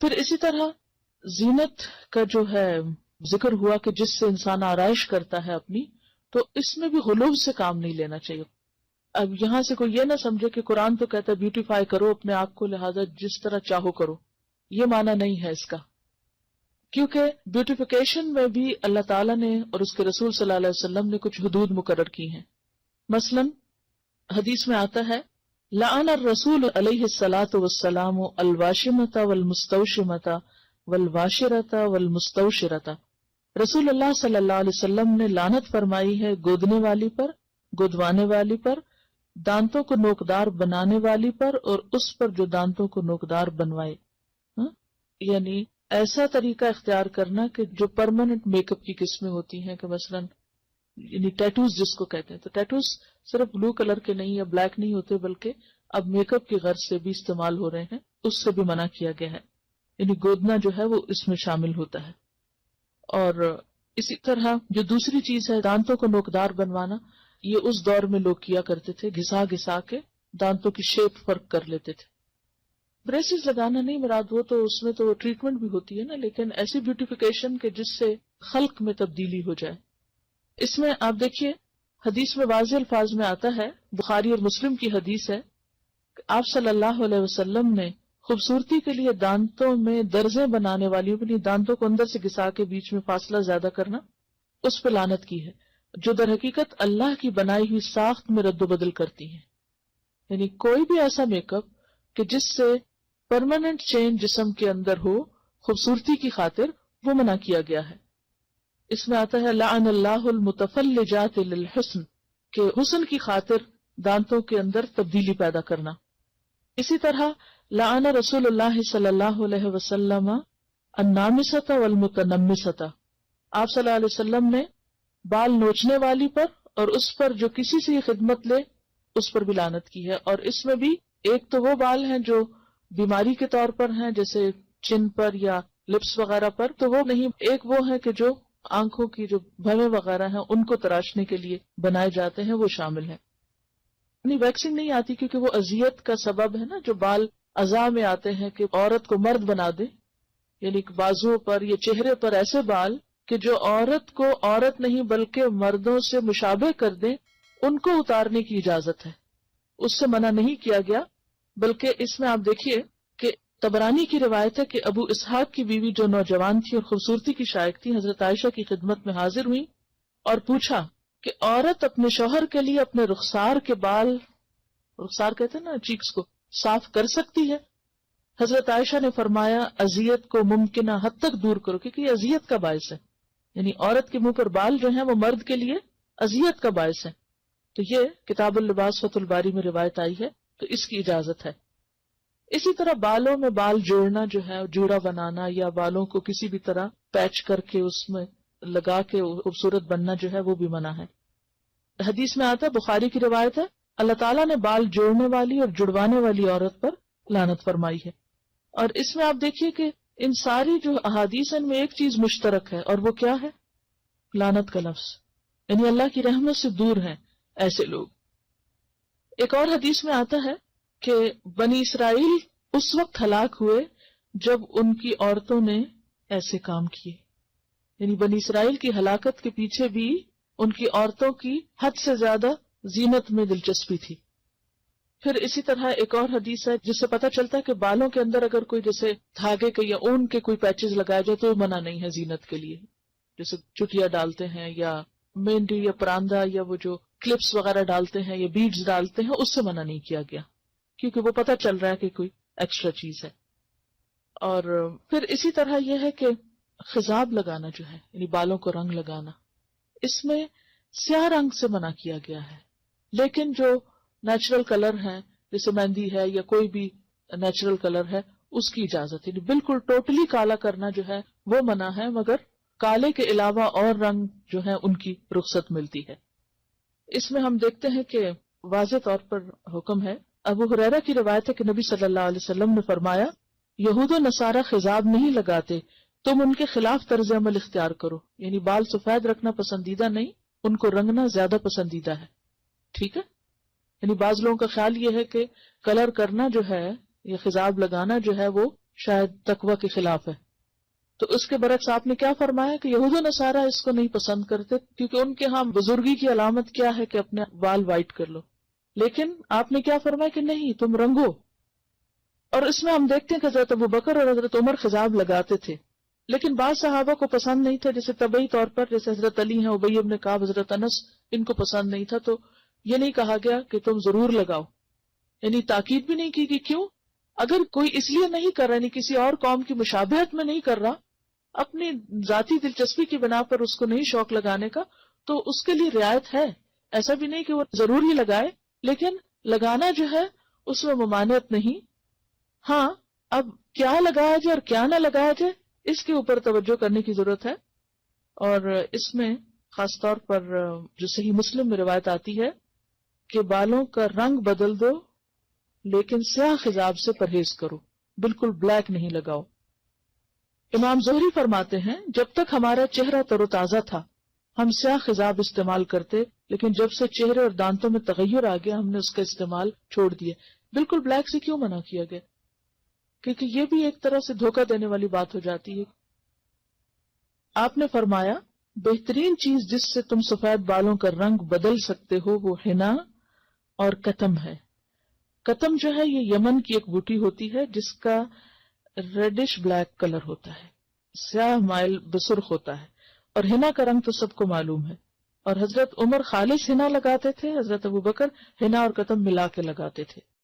پھر اسی طرح زینت کا جو ہے ذکر ہوا کہ جس سے انسان آرائش کرتا ہے اپنی، تو اس میں بھی غلو سے کام نہیں لینا چاہیے. اب یہاں سے کوئی یہ نہ سمجھے کہ قرآن تو کہتا ہے بیوٹیفائی کرو اپنے آپ کو، لہذا جس طرح چاہو کرو. یہ معنی نہیں ہے اس کا، کیونکہ بیوٹیفیکیشن میں بھی اللہ تعالیٰ نے اور اس کے رسول صلی اللہ علیہ وسلم نے کچھ حدود مقرر کی ہیں. مثلا حدیث میں آتا ہے لعن الرسول علیہ الصلاۃ والسلام الواشمۃ والمستوشمۃ والواشرۃ والمستوشرۃ. رسول اللہ صلی اللہ علیہ وسلم نے لعنت فرمائی ہے گودنے والی پر، گودوانے والی پر، دانتوں کو نوکدار بنانے والی پر، اور اس پر جو دانتوں کو نوکدار بنوائے. یعنی ایسا طریقہ اختیار کرنا کہ جو پرماننٹ میک اپ کی قسمیں ہوتی ہیں، کہ مثلا یعنی ٹیٹوز جس کو کہتے ہیں، تو ٹیٹوز صرف بلو کلر کے نہیں یا بلیک نہیں ہوتے، بلکہ اب میک اپ کی غرض سے بھی استعمال ہو رہے ہیں، اس سے بھی منع کیا گیا ہے. یعنی گودنا جو ہے وہ اس میں شامل ہوتا ہے. اور اسی طرح جو دوسری چیز ہے دانتوں کو نوکدار بنوانا، یہ اس دور میں لوگ کیا کرتے تھے، گھسا گھسا کے دانتوں کی شیپ فرق کر لیتے تھے. بریسز لگانا نہیں مراد، وہ تو اس میں تو ٹریٹمنٹ بھی ہوتی ہے نا، لیکن ایسی بیوٹیفیکیشن کہ جس سے خلق میں تبدیلی ہو جائے. اس میں آپ دیکھیے حدیث میں واضح الفاظ میں آتا ہے، بخاری اور مسلم کی حدیث ہے کہ آپ صلی اللہ علیہ وسلم نے خوبصورتی کے لیے دانتوں میں درزیں بنانے والی، اپنی دانتوں کو اندر سے گھسا کے بیچ میں فاصلہ زیادہ کرنا، اس پہ لعنت کی ہے، جو در حقیقت اللہ کی بنائی ہوئی ساخت میں رد و بدل کرتی ہیں. یعنی کوئی بھی ایسا میک اپ کہ جس سے پرماننٹ چینج جسم کے اندر ہو خوبصورتی کی خاطر، وہ منع کیا گیا ہے. اس میں آتا ہے لعن اللہ المتفلجات للحسن، کہ حسن کی خاطر دانتوں کے اندر تبدیلی پیدا کرنا. اسی طرح لعن رسول اللہ صلی اللہ علیہ وسلم النامست والمتنمست. آپ صلی اللہ علیہ وسلم نے بال نوچنے والی پر اور اس پر جو کسی سے خدمت لے اس پر بھی لعنت کی ہے. اور اس میں بھی ایک تو وہ بال ہیں جو بیماری کے طور پر ہیں، جیسے چن پر یا لپس وغیرہ پر، تو وہ نہیں. ایک وہ ہے کہ جو آنکھوں کی جو بھویں وغیرہ ہیں ان کو تراشنے کے لیے بنائے جاتے ہیں، وہ شامل ہیں. نہیں ویکسنگ نہیں آتی کیونکہ وہ اذیت کا سبب ہے نا، جو بال اعضاء میں آتے ہیں کہ عورت کو مرد بنا دے، یعنی بازوؤں پر یا چہرے پر ایسے بال کہ جو عورت کو عورت نہیں بلکہ مردوں سے مشابہ کر دیں، ان کو اتارنے کی اجازت ہے، اس سے منع نہیں کیا گیا. بلکہ اس میں آپ دیکھیے کہ طبرانی کی روایت ہے کہ ابو اسحاق کی بیوی جو نوجوان تھی اور خوبصورتی کی شائق تھی، حضرت عائشہ کی خدمت میں حاضر ہوئی اور پوچھا کہ عورت اپنے شوہر کے لیے اپنے رخسار کے بال، رخسار کہتے ہیں نا چیکس کو، صاف کر سکتی ہے؟ حضرت عائشہ نے فرمایا اذیت کو ممکنہ حد تک دور کرو، کیونکہ یہ اذیت کا باعث ہے. یعنی عورت کے منہ پر بال جو ہیں وہ مرد کے لیے اذیت کا باعث ہے. تو یہ کتاب اللباس فتح الباری میں روایت آئی ہے، تو اس کی اجازت ہے. اسی طرح بالوں میں بال جوڑنا جو ہے، جوڑا بنانا یا بالوں کو کسی بھی طرح پیچ کر کے اس میں لگا کے خوبصورت بننا جو ہے وہ بھی منع ہے. حدیث میں آتا ہے، بخاری کی روایت ہے، اللہ تعالیٰ نے بال جوڑنے والی اور جڑوانے والی عورت پر لعنت فرمائی ہے. اور اس میں آپ دیکھیے کہ ان ساری جو احادیث ہیں ان میں ایک چیز مشترک ہے، اور وہ کیا ہے؟ لعنت کا لفظ. یعنی اللہ کی رحمت سے دور ہیں ایسے لوگ. ایک اور حدیث میں آتا ہے کہ بنی اسرائیل اس وقت ہلاک ہوئے جب ان کی عورتوں نے ایسے کام کیے. یعنی بنی اسرائیل کی ہلاکت کے پیچھے بھی ان کی عورتوں کی حد سے زیادہ زینت میں دلچسپی تھی. پھر اسی طرح ایک اور حدیث ہے جس سے پتہ چلتا ہے کہ بالوں کے اندر اگر کوئی جیسے دھاگے کے یا اون کے کوئی پیچز لگائے جائے تو منع نہیں ہے زینت کے لیے، جیسے چٹیا ڈالتے ہیں یا مہندی یا پراندہ یا وہ جو کلپس وغیرہ ڈالتے ہیں یا بیڈز ڈالتے ہیں، اس سے منع نہیں کیا گیا کیونکہ وہ پتہ چل رہا ہے کہ کوئی ایکسٹرا چیز ہے. اور پھر اسی طرح یہ ہے کہ خضاب لگانا جو ہے، یعنی بالوں کو رنگ لگانا، اس میں سیاہ رنگ سے منع کیا گیا ہے. لیکن جو نیچرل کلر ہے جیسے مہندی ہے یا کوئی بھی نیچرل کلر ہے اس کی اجازت ہے. یعنی بالکل ٹوٹلی کالا کرنا جو ہے وہ منع ہے، مگر کالے کے علاوہ اور رنگ جو ہے ان کی رخصت ملتی ہے. اس میں ہم دیکھتے ہیں کہ واضح طور پر حکم ہے. ابو ہریرہ کی روایت ہے کہ نبی صلی اللہ علیہ وسلم نے فرمایا یہود و نصارہ خضاب نہیں لگاتے، تم ان کے خلاف طرز عمل اختیار کرو. یعنی بال سفید رکھنا پسندیدہ نہیں، ان کو رنگنا زیادہ پسندیدہ ہے. ٹھیک ہے. یعنی بعض لوگوں کا خیال یہ ہے کہ کلر کرنا جو ہے یا خضاب لگانا جو ہے وہ شاید تقوی کے خلاف ہے. تو اس کے برعکس آپ نے کیا فرمایا کہ یہود و نصارہ اس کو نہیں پسند کرتے، کیونکہ ان کے ہاں بزرگی کی علامت کیا ہے کہ اپنے بال وائٹ کر لو. لیکن آپ نے کیا فرمایا کہ نہیں، تم رنگو. اور اس میں ہم دیکھتے ہیں کہ حضرت ابوبکر اور حضرت عمر خضاب لگاتے تھے، لیکن بعض صحابہ کو پسند نہیں تھا، جیسے طبعی طور پر جیسے حضرت علی ہیں، ابی ابن کعب، حضرت انس، ان کو پسند نہیں تھا. تو یہ نہیں کہا گیا کہ تم ضرور لگاؤ، یعنی تاکید بھی نہیں کی کہ کیوں. اگر کوئی اس لیے نہیں کر رہا، یعنی کسی اور قوم کی مشابہت میں نہیں کر رہا، اپنی ذاتی دلچسپی کی بنا پر اس کو نہیں شوق لگانے کا، تو اس کے لیے رعایت ہے. ایسا بھی نہیں کہ وہ ضرور ہی لگائے، لیکن لگانا جو ہے اس میں ممانعت نہیں. ہاں، اب کیا لگایا جائے اور کیا نہ لگایا جائے اس کے اوپر توجہ کرنے کی ضرورت ہے. اور اس میں خاص طور پر جو صحیح مسلم میں روایت آتی ہے کہ بالوں کا رنگ بدل دو لیکن سیاہ خضاب سے پرہیز کرو، بالکل بلیک نہیں لگاؤ. امام زہری فرماتے ہیں جب تک ہمارا چہرہ تر و تازہ تھا ہم سیاہ خضاب استعمال کرتے، لیکن جب سے چہرے اور دانتوں میں تغیر آ گیا ہم نے اس کا استعمال چھوڑ دیا. بالکل بلیک سے کیوں منع کیا گیا؟ کیونکہ یہ بھی ایک طرح سے دھوکہ دینے والی بات ہو جاتی ہے. آپ نے فرمایا بہترین چیز جس سے تم سفید بالوں کا رنگ بدل سکتے ہو وہ حنا اور کتم ہے. کتم جو ہے یہ یمن کی ایک بوٹی ہوتی ہے جس کا ریڈش بلیک کلر ہوتا ہے، سیاہ مائل بسرخ ہوتا ہے. اور حنا کا رنگ تو سب کو معلوم ہے. اور حضرت عمر خالص حنا لگاتے تھے، حضرت ابوبکر حنا اور کتم ملا کے لگاتے تھے.